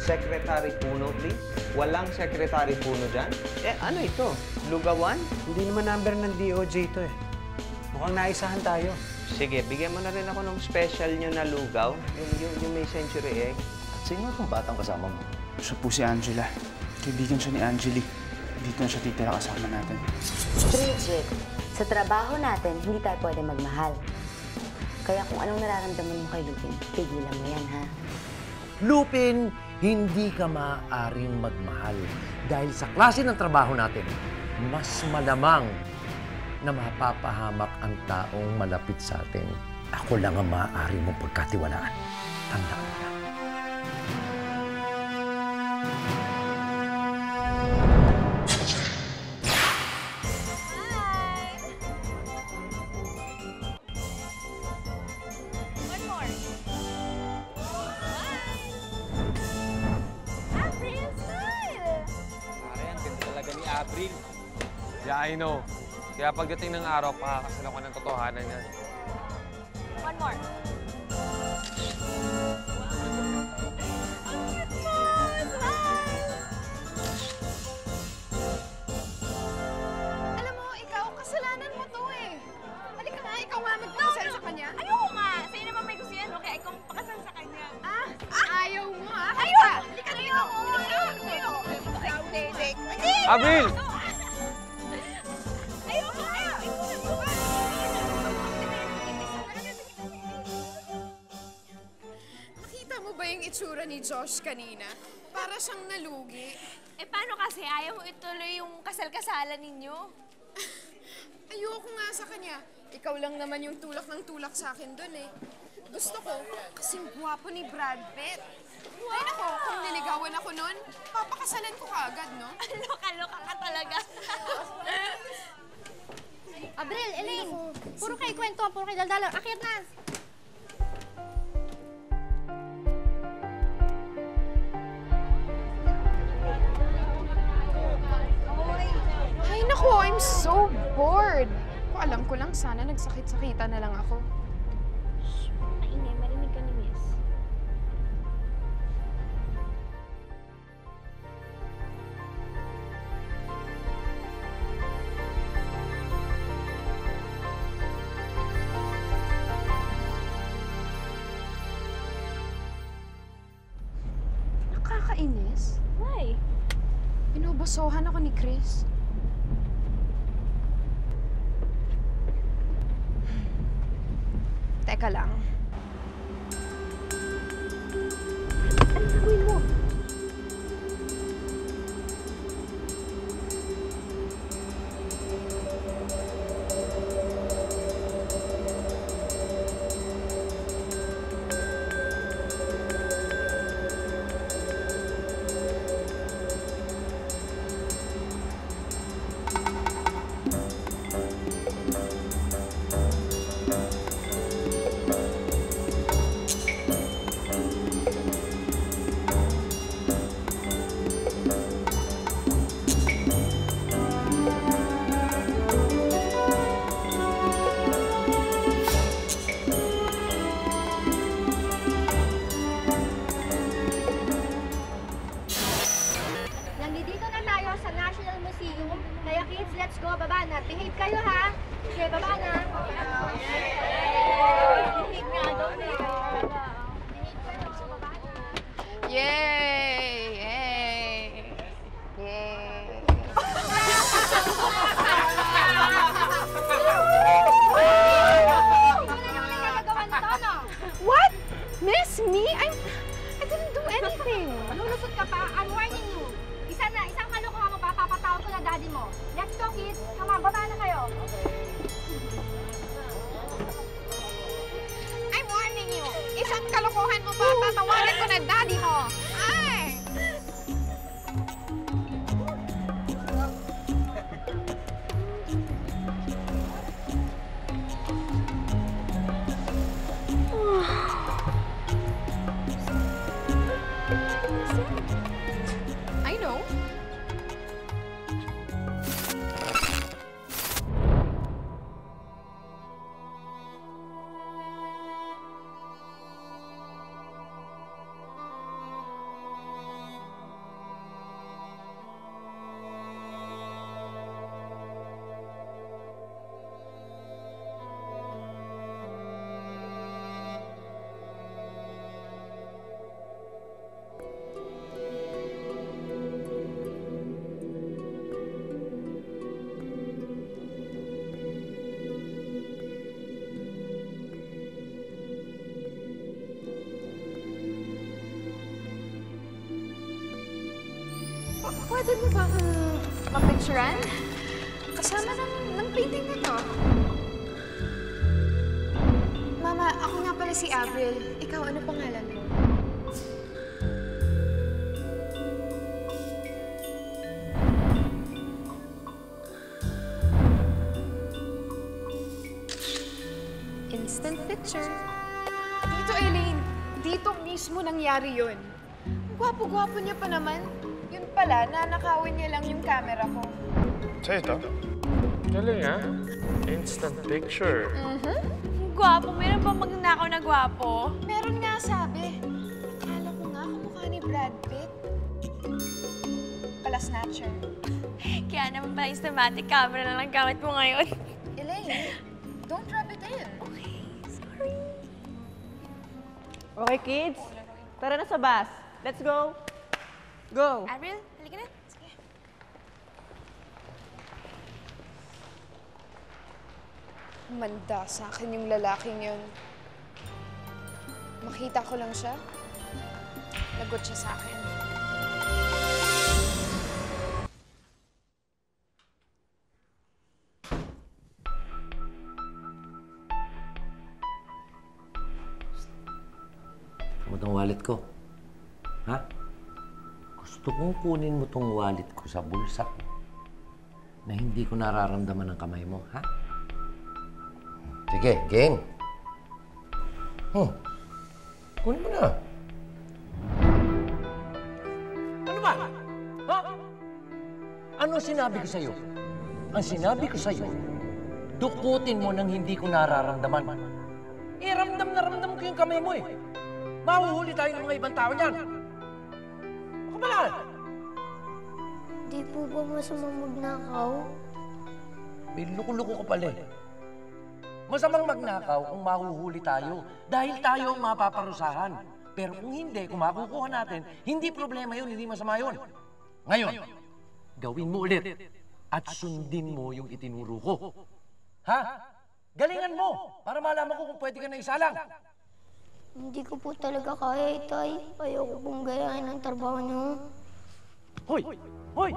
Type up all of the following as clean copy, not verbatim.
Secretary Puno, please. Walang Secretary Puno dyan. Ano ito? Lugawan? Hindi naman number ng DOJ ito eh. Mukhang naisahan tayo. Sige, bigyan mo na rin ako ng special nyo na lugaw. Yung may century egg. At sino itong batang kasama mo? Siya po si Angela. Kaibigan siya ni Angeli. Dito na siya titira kasama natin. Bridget, sa trabaho natin, hindi tayo pwede magmahal. Kaya kung anong nararamdaman mo kay Lupin, tigilan mo yan, ha? Lupin, hindi ka maaaring magmahal. Dahil sa klase ng trabaho natin, mas malamang na mapapahamak ang taong malapit sa atin. Ako lang ang maaari mong pagkatiwalaan. Tandaan mo yan. April. Yeah, I know. Kaya pagdating ng araw, pakakasal ako ng totohanan niya. One more. Alam mo, ikaw, kasalanan mo to eh. Halika nga, ikaw nga magpakasal sa kanya. Ayoko nga. Sa'yo naman may gusto yan, kaya ikaw pakasal sa kanya. Ayaw mo ha? Ayoko! Halika dito. April! Nakita mo ba yung itsura ni Josh kanina? Para siyang nalugi. Paano kasi ayaw mo ituloy yung kasal-kasalan ninyo? Ayoko nga sa kanya. Ikaw lang naman yung tulak ng tulak sa akin dun eh. Gusto ko, kasing gwapo ni Brad Pitt. Ay nako, kung niligawan ako nun, papakasalan ko kaagad, no? Loka-loka ka talaga. Abril, Elaine, puro kayo kwentuhan, puro kayo daldalo. Akyat na! Ay nako, I'm so bored. Kung alam ko lang, sana nagsakit-sakita na lang ako. Maingay, marinig ka ni Miss. Nakakainis. Why? Pinubosohan ako ni Chris. Teka lang. Ano gagawin mo? Kaya kids, let's go. Baba na. Behave kayo, ha? Okay, baba na. Behave nga daw. Behave kayo. Baba na. Yay! Yay! Yay! What? Miss me? I didn't do anything. Lulusot ka pa. I'm warning you. Isang kalokohan mo pa, papatawag ko na daddy mo. Let's go, kids. Come on, baba na kayo. I'm warning you. Isang kalokohan mo pa, tatawagan ko na daddy mo. Ay! Pwede mo ba akong mapicturan? Kasama ng painting na to. Mama, ako nga pala si Avril. Ikaw, ano pangalan mo? Instant picture. Dito, Elaine. Dito mismo nangyari yun. Ang gwapo-gwapo niya pa naman. Yun pala, nanakawin niya lang yung camera ko. Sa'yo ito? Galing ah. Instant picture. Gwapo, meron ba magnanakaw na gwapo? Meron nga sabi. Akala ko nga kamukha ni Brad Pitt. Pala snatcher. Kaya naman pala yung cinematic camera na lang gamit mo ngayon. Elaine, don't rub it in. Okay, sorry. Okay, kids. Tara na sa bus. Let's go. Go. Avril, halika na. Sige. Manda sa akin yung lalaking yun. Makita ko lang siya, lagot siya sa akin. Mo tong wallet ko. Ha? Gusto kong kunin mo tong wallet ko sa bulsa ko na hindi ko nararamdaman ng kamay mo, ha? Sige, game. Kunin mo na. Ano ba? Ha? Ano sinabi ko sa'yo? Ang sinabi ko sa'yo, dukutin mo nang hindi ko nararamdaman. Eh, ramdam na ramdam ko yung kamay mo eh. Mahuhuli tayo ng mga ibang tao niyan. Baka ba? Di po ba masamang magnakaw? May luko-luko ko pala eh. Masamang magnakaw kung mahuhuli tayo dahil tayo ang mapaparusahan. Pero kung hindi, kung makukuha natin, hindi problema yun, hindi masama yun. Ngayon, gawin mo ulit at sundin mo yung itinuro ko. Ha? Galingan mo para malaman ko kung pwede ka na isalang. Hindi ko po talaga kaya, Itay. Ayoko pong gayahin ang trabaho niyo. Hoy! Hoy!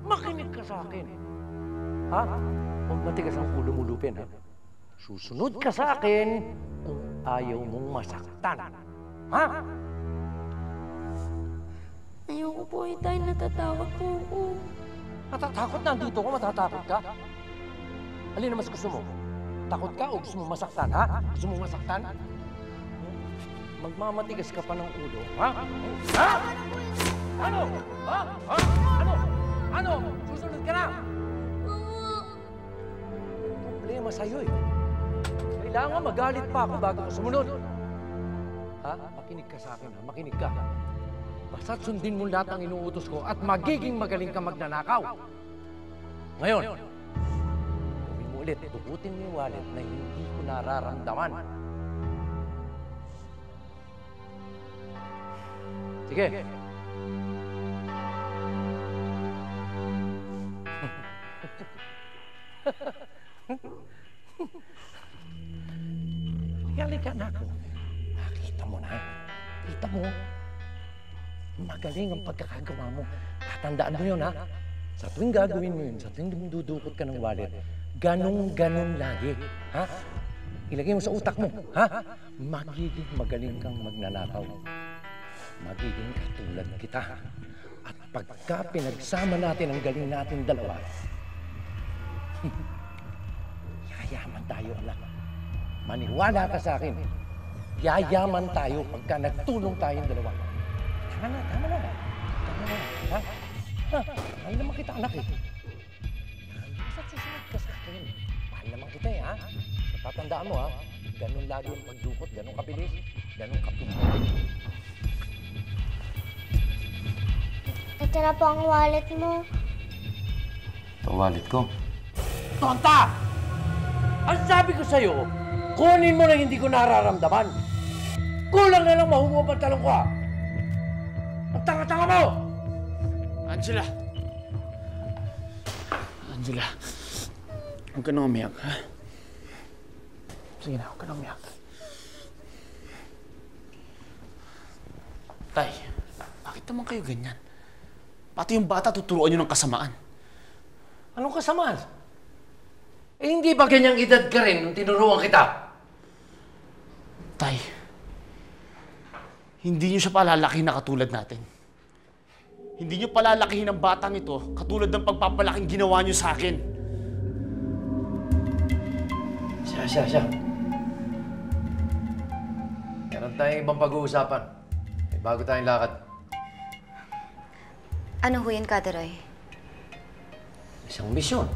Makinig ka sa akin. Ha? Huwag matigas ang ulo mo, Lupin, ha? Susunod ka sa akin kung ayaw mong masaktan. Ha? Ayoko po, Itay. Natatakot po ako. Natatakot? Nandito ko, matatakot ka? Alin na mas gusto mo? Takot ka o gusto mo masaktan, ha? Gusto mo masaktan? Magmamatigas ka pa ng ulo, ha? Ha? Ano? Ha? Ha? Ano? Ano? Susunod ka na? Problema sa'yo eh. Kailangan magalit pa ako bago ko sumunod. Ha? Makinig ka sa akin, ha? Makinig ka. Basta't sundin mo lahat ng inuutos ko at magiging magaling ka magnanakaw. Ngayon, gawin mo ulit. Dukutin mo yung wallet na hindi ko nararamdaman. Sige. Halika na ako. Nakita mo na. Kita mo. Magaling ang pagkakagawa mo. Tatandaan mo yun, ha? Sa tuwing gagawin mo yun, sa tuwing dudukot ka ng wallet, ganun-ganun lagi. Ha? Ilagay mo sa utak mo, ha? Magiging magaling kang magnanakaw. Magiging katulad kita. At pagka pinagsama natin ang galing natin dalawa, yayaman tayo, anak. Maniwala ka sa akin. Yayaman tayo pagka nagtulong tayong dalawa. Tama na, tama na. Tama na, ha? Ha? Mahal naman kita, anak, eh. Basta't susunod ka sa akin. Mahal naman kita, eh, ha? Tatandaan mo, ha? Ganun lagi yung pagdukot, ganun kabilis, ganun kapitulad. Ito na po ang wallet mo. Ito wallet ko. Tonta! Ang sabi ko sa'yo, kunin mo na hindi ko nararamdaman. Kulang na lang mahumo ang pantalong ko, ha? Ang tanga-tanga mo! Angela! Angela, huwag ka nang umiyak, ha? Sige na, huwag ka nang umiyak. Tay, bakit naman kayo ganyan? Pati yung bata tuturuan nyo ng kasamaan. Anong kasamaan? Eh, hindi ba ganyang edad ka rin nung tinuruan kita? Tay, hindi nyo siya palalaki na katulad natin. Hindi nyo palalakihin ang batang ito katulad ng pagpapalaking ginawa nyo sa akin. Siya. Meron tayong ibang pag-uusapan. May bago tayong lakad. Ano ho yan, Kaderoy? Isang misyon.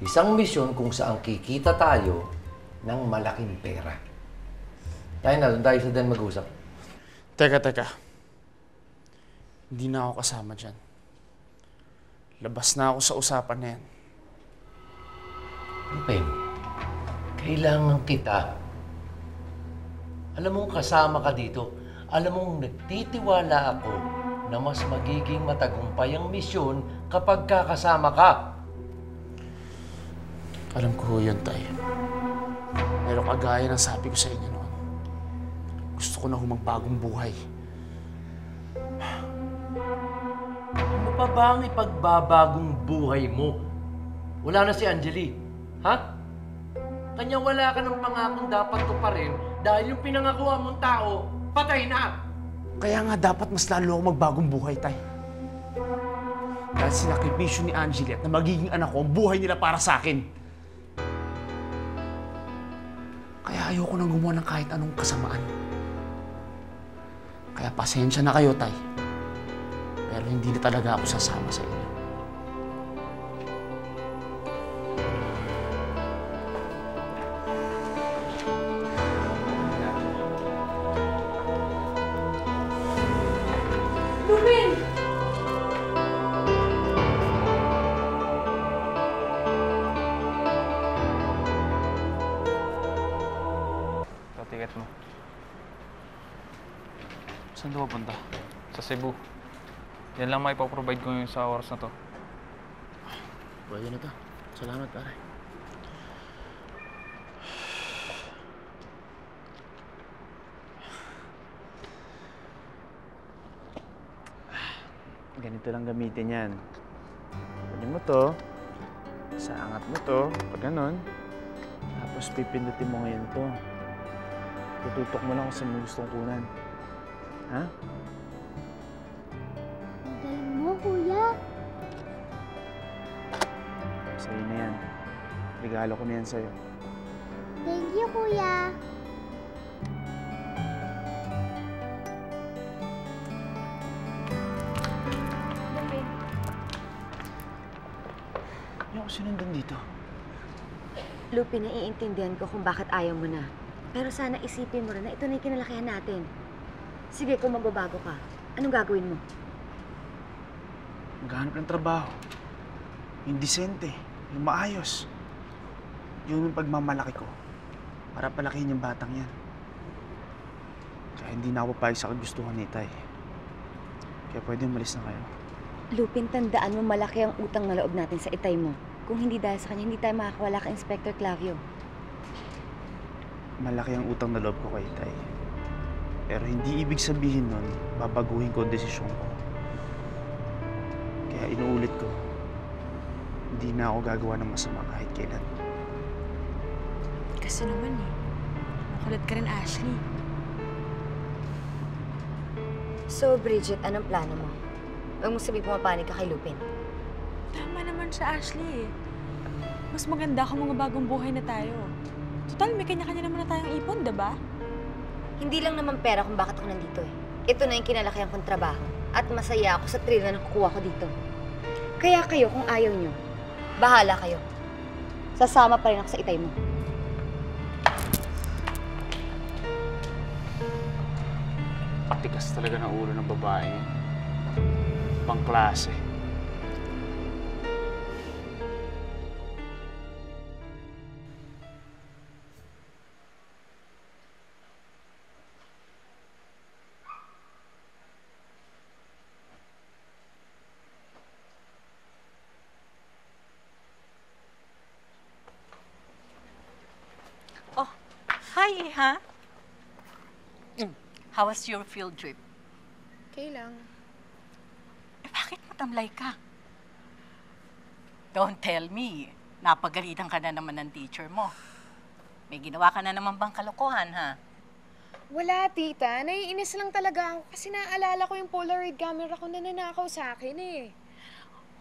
Isang misyon kung saan kikita tayo ng malaking pera. Tayo na, doon tayo sa den mag-usap. Teka. Hindi na ako kasama dyan. Labas na ako sa usapan na yan. Lupin, kailangan kita. Alam mong kasama ka dito. Alam mong nagtitiwala ako na mas magiging matagumpay ang misyon kapag kakasama ka. Alam ko yun, Tay. Pero kagaya ng sabi ko sa inyo noon, gusto ko na humagbagong buhay. Ano pa ba ang ipagbabagong buhay mo? Wala na si Angeli. Ha? Kanya wala ka ng pangakong dapat tuparin dahil yung pinangakuha mong tao, patay na. Kaya nga dapat mas lalo ako magbagong buhay, Tay. Dahil sinakripisyo ni Angeli at na magiging anak ko ang buhay nila para sa akin. Kaya ayoko nang gumawa ng kahit anong kasamaan. Kaya pasensya na kayo, Tay. Pero hindi na talaga ako sasama sa inyo. Lupin! Ito, ticket mo. Saan daw punta? Sa Cebu. Yan lang may provide ko yung sa oras na to. Pwede na to. Salamat, pare. Ganito lang gamitin yan. Pwede mo to. Saangat mo to. Pag ganon. Tapos pipindutin mo ngayon to. Tututok mo lang kung saan mo gustong kunan. Ha? Galing mo, kuya. Sa'yo na yan. Regalo ko na yan sa'yo. Thank you, kuya. Hindi ako sinundan dito. Lupin, naiintindihan ko kung bakit ayaw mo na. Pero sana isipin mo rin na ito na yung kinalakihan natin. Sige, kung magbabago ka, anong gagawin mo? Maghanap ng trabaho. Yung disente. Yung maayos. Yun yung pagmamalaki ko. Para palakihin yung batang yan. Kaya hindi na ako papayag sa kagustuhan ni Tay. Kaya pwede umalis na kayo. Lupin, tandaan mo malaki ang utang na loob natin sa itay mo. Kung hindi dahil sa kanya, hindi tayo makakawala kay Inspector Clavio. Malaki ang utang na loob ko kay Tay. Pero hindi ibig sabihin nun, babaguhin ko ang desisyon ko. Kaya inuulit ko, hindi na ako gagawa ng masama kahit kailan. Kasi naman makulit ka rin, Ashley. So, Bridget, anong plano mo? Huwag mong sabihin pumapanig ka kay Lupin. Tama naman siya, Ashley. Mas maganda kung mga bagong buhay na tayo. Total, may kanya-kanya naman na tayong ipon, diba? Hindi lang naman pera kung bakit ako nandito eh. Ito na yung kinalakihan kong trabaho. At masaya ako sa thrill na nakukuha ko dito. Kaya kayo, kung ayaw nyo, bahala kayo. Sasama pa rin ako sa itay mo. Patikas talaga ng ulo ng babae. Pangklase. Oh, hi, Iha. How was your field trip? Okay lang. Eh, bakit Bakit matamlay ka? Don't tell me, napagalitan ka na naman ng teacher mo. May ginawa ka na naman bang kalokohan, ha? Wala, tita. Naiinis lang talaga ako kasi naaalala ko yung Polaroid camera ko na nanakaw sa akin eh.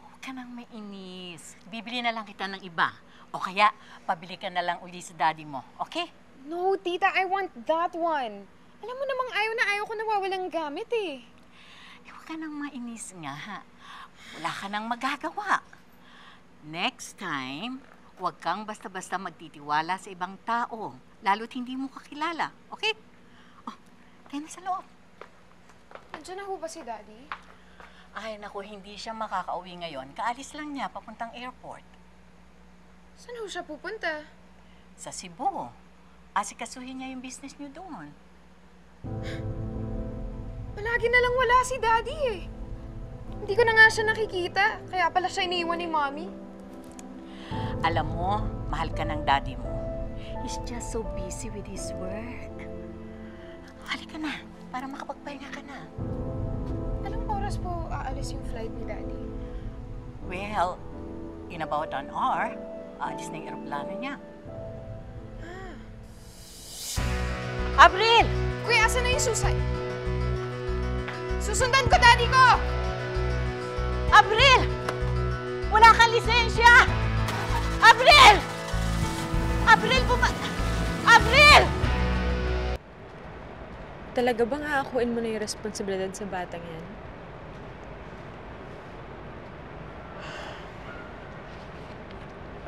Huwag ka nang mainis. Bibili na lang kita ng iba. O kaya, pabili ka na lang uli sa daddy mo, okay? No, tita. I want that one. Alam mo namang ayaw ko nawawalang gamit eh. Huwag ka nang mainis nga, ha? Wala ka nang magagawa. Next time, huwag kang basta-basta magtitiwala sa ibang tao, lalo't hindi mo kakilala, okay? Oh, tayo na sa loob. Nandiyan na ho ba si Daddy? Ay, naku, hindi siya makakauwi ngayon. Kaalis lang niya papuntang airport. Saan ho siya pupunta? Sa Cebu. Asikasuhin niya yung business niyo doon. Palagi na lang wala si Daddy eh. Hindi ko na nga siya nakikita, kaya pala siya iniwan ni Mommy. Alam mo, mahal ka ng daddy mo. He's just so busy with his work. Halika na, para makapagpahinga ka na. Anong oras po aalis yung flight ni Daddy? Well, in about an hour, aalis na yung aeroplano niya. Abril! Kuya, asan na yung susay? Susundan ko, Daddy ko! Abril! Wala kang lisensya! Abril! Abril, Abril! Talaga bang aakuin mo na yung responsibilidad sa batang yan?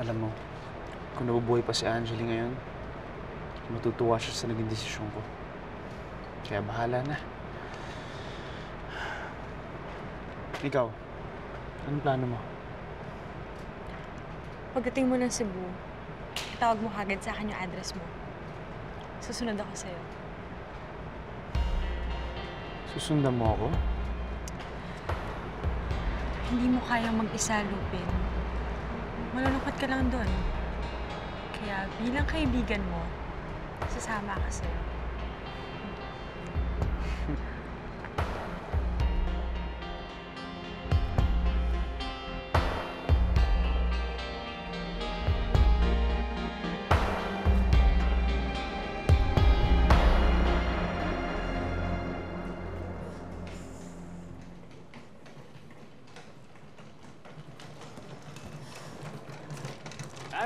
Alam mo, kung nabubuhay pa si Angeli ngayon, matutuwa siya sa naging desisyon ko. Kaya bahala na. Ikaw, anong plano mo? Pagdating mo ng Cebu, itawag mo kagad sa akin yung address mo. Susunod ako sa'yo. Susundan mo ako? Hindi mo kayang mag-isa, Lupin. Malulungkot ka lang doon. Kaya bilang kaibigan mo, sasama ka sa'yo.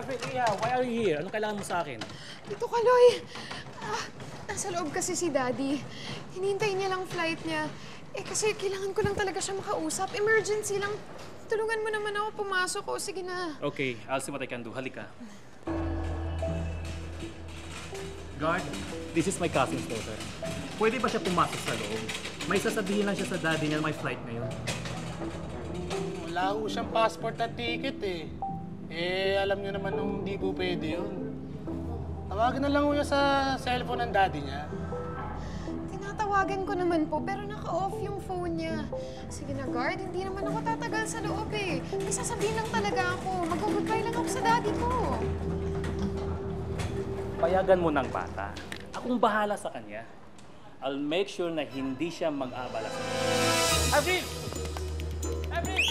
Leah, why are you here? Anong kailangan mo sa akin? Dito ka, Loy. Nasa loob kasi si Daddy. Hinihintay niya lang flight niya. Eh, kasi kailangan ko lang talaga siya makausap. Emergency lang. Tulungan mo naman ako pumasok. O, sige na. Okay, I'll see what I can do. Halika. Guard, this is my cousin's daughter. Pwede ba siya pumasok sa loob? May sasabihin lang siya sa daddy niya may flight ngayon. Wala ko siyang passport at ticket eh. Eh, alam niyo naman nung hindi po pwede yun. Tawagan na lang ko niya sa cellphone ng daddy niya. Tinatawagan ko naman po, pero naka-off yung phone niya. Sige na, guard. Hindi naman ako tatagal sa loob eh. May sasabihin lang talaga ako. Mag-goodbye lang ako sa daddy ko. Payagan mo ng bata. Akong bahala sa kanya. I'll make sure na hindi siya mag-abala sa kanya. Avril! Avril!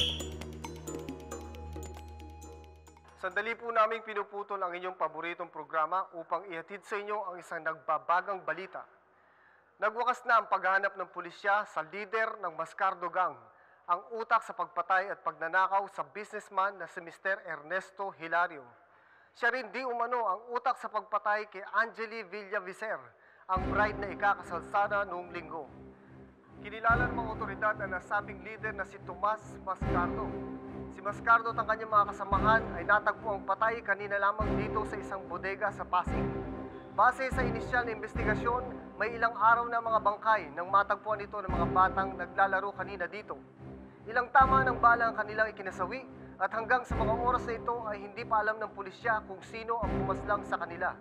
Sandali po naming pinuputol ang inyong paboritong programa upang ihatid sa inyo ang isang nagbabagang balita. Nagwakas na ang paghahanap ng pulisya sa lider ng Mascardo Gang, ang utak sa pagpatay at pagnanakaw sa businessman na si Mr. Ernesto Hilario. Siya rin di umano ang utak sa pagpatay kay Angeli Villavicer, ang bride na ikakasal sana noong linggo. Kinilala ng mga otoridad na nasabing lider na si Tomas Mascardo. Si Mascardo at ang kanyang mga kasamahan ay natagpo ang patay kanina lamang dito sa isang bodega sa Pasig. Base sa inisyal na investigasyon, may ilang araw na mga bangkay nang matagpuan ito ng mga batang naglalaro kanina dito. Ilang tama ng bala ang kanilang ikinasawi at hanggang sa mga oras na ito ay hindi pa alam ng pulisya kung sino ang pumaslang sa kanila.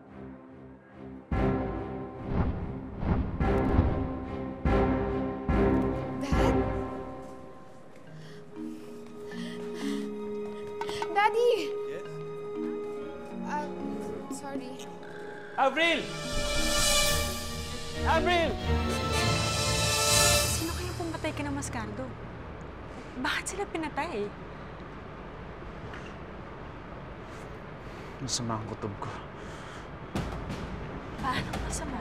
Daddy! Yes? Sorry. Avril! Avril! Sino kaya pumatay ka ng Mascardo? Bakit sila pinatay? Masama ang kutob ko. Paano masama?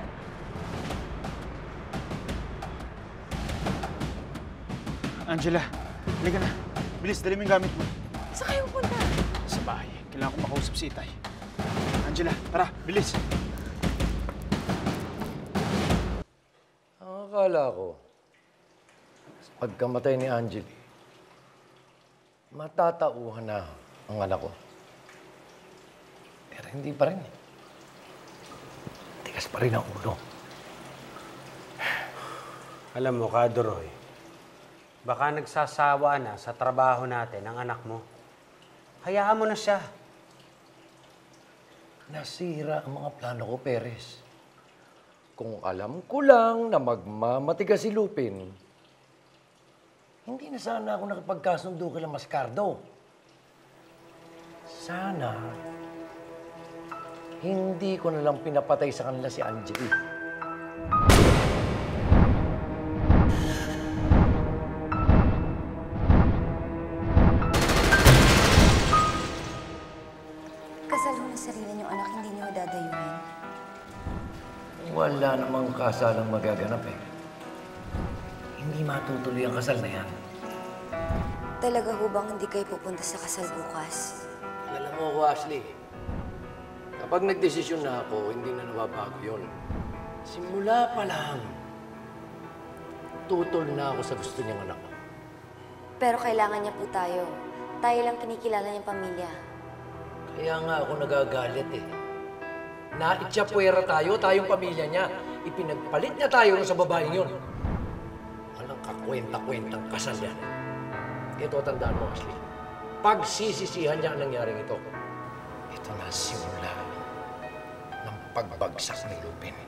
Angela, halika na. Bilis, dali mo yung gamit mo. Saan kayo punta? Sa bahay. Kailangan ko makausap si Itay. Angela, tara, bilis. Ang akala ko, sa pagkamatay ni Angeli, matatauhan na ang anak ko. Pero hindi pa rin. Tigas pa rin ang ulo. Alam mo, Kadoroy, baka nagsasawa na sa trabaho natin ang anak mo. Hayaan mo na siya. Nasira ang mga plano ko, Perez. Kung alam ko lang na magmamatigas si Lupin, hindi na sana ako nakapagkasundo kay Mascardo. Sana, hindi ko na lang pinapatay sa kanila si Angeli. Kasal ho na sarili niyong anak, hindi niyo dadayuhin. Wala namang kasalang magaganap eh. Hindi matutuloy ang kasal na yan. Talaga ho bang hindi kayo pupunta sa kasal bukas? Alam mo ko, Ashley, kapag nagdesisyon na ako, hindi na nababago yun. Simula pa lang, tutol na ako sa gusto niyang anak ko. Pero kailangan niya po tayo. Tayo lang kinikilala niyang pamilya. Kaya nga ako nagagalit eh. Naitsapuera tayo, tayong pamilya niya. Ipinagpalit niya tayo sa babaeng yun. Walang kakwenta-kwentang kasal yan. Ito, tandaan mo, Ashley. Pagsisisihan niya ang nangyaring ito. Ito na simula ng pagbagsak ni Lupin.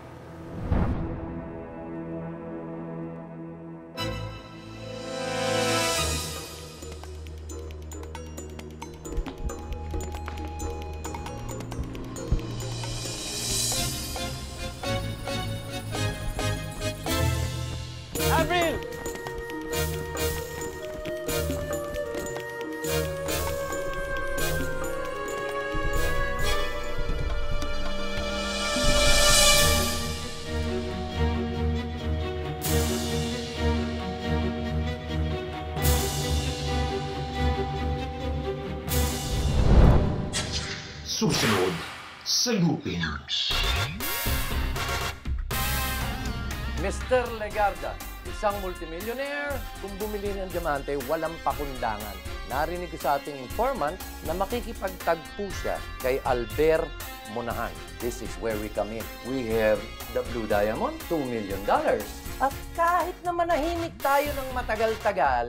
Avril! Susunod sa Lupin. Mr. Legarda, isang multimillionaire. Kung bumili ng diamante, walang pakundangan. Narinig ko sa ating informant na makikipagtagpo siya kay Albert Monahan. This is where we come in. We have the Blue Diamond, $2 million. At kahit na manahimik tayo ng matagal-tagal,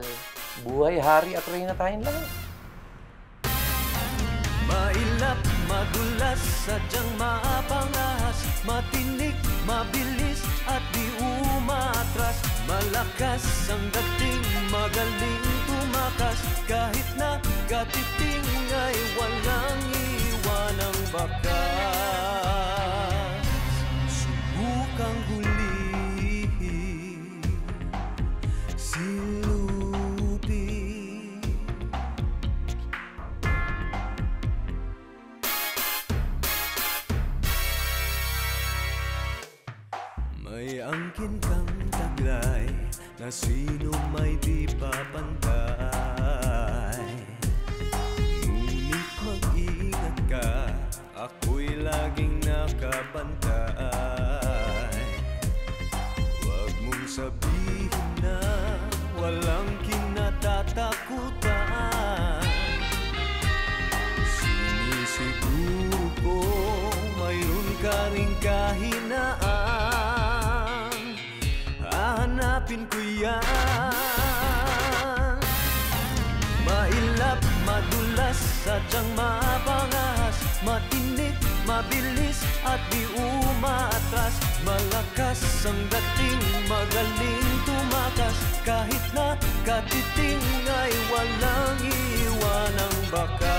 buhay, hari at reyna tayong lahat. Mailap, madulas, sadyang maapangahas, matinik, mabilis at di umatras. Malakas ang dating, magaling tumakas, kahit na katiting ay walang iwanang bakas. Subukang hulihin si Lupin. May angkin kang taglay na sino may di papantay. Ngunit mag-ingat ka, ako'y laging nakabantay. Huwag mong sabihin na walang kinatatakutan. Sinisiguro ko mayroon ka ring kahinaan. Hahanapin ko yan. Mailap, madulas, sadyang mapangas, matinik, mabilis at di umatras. Malakas ang dating, magaling tumakas, kahit na katiting ay walang iwanang bakas.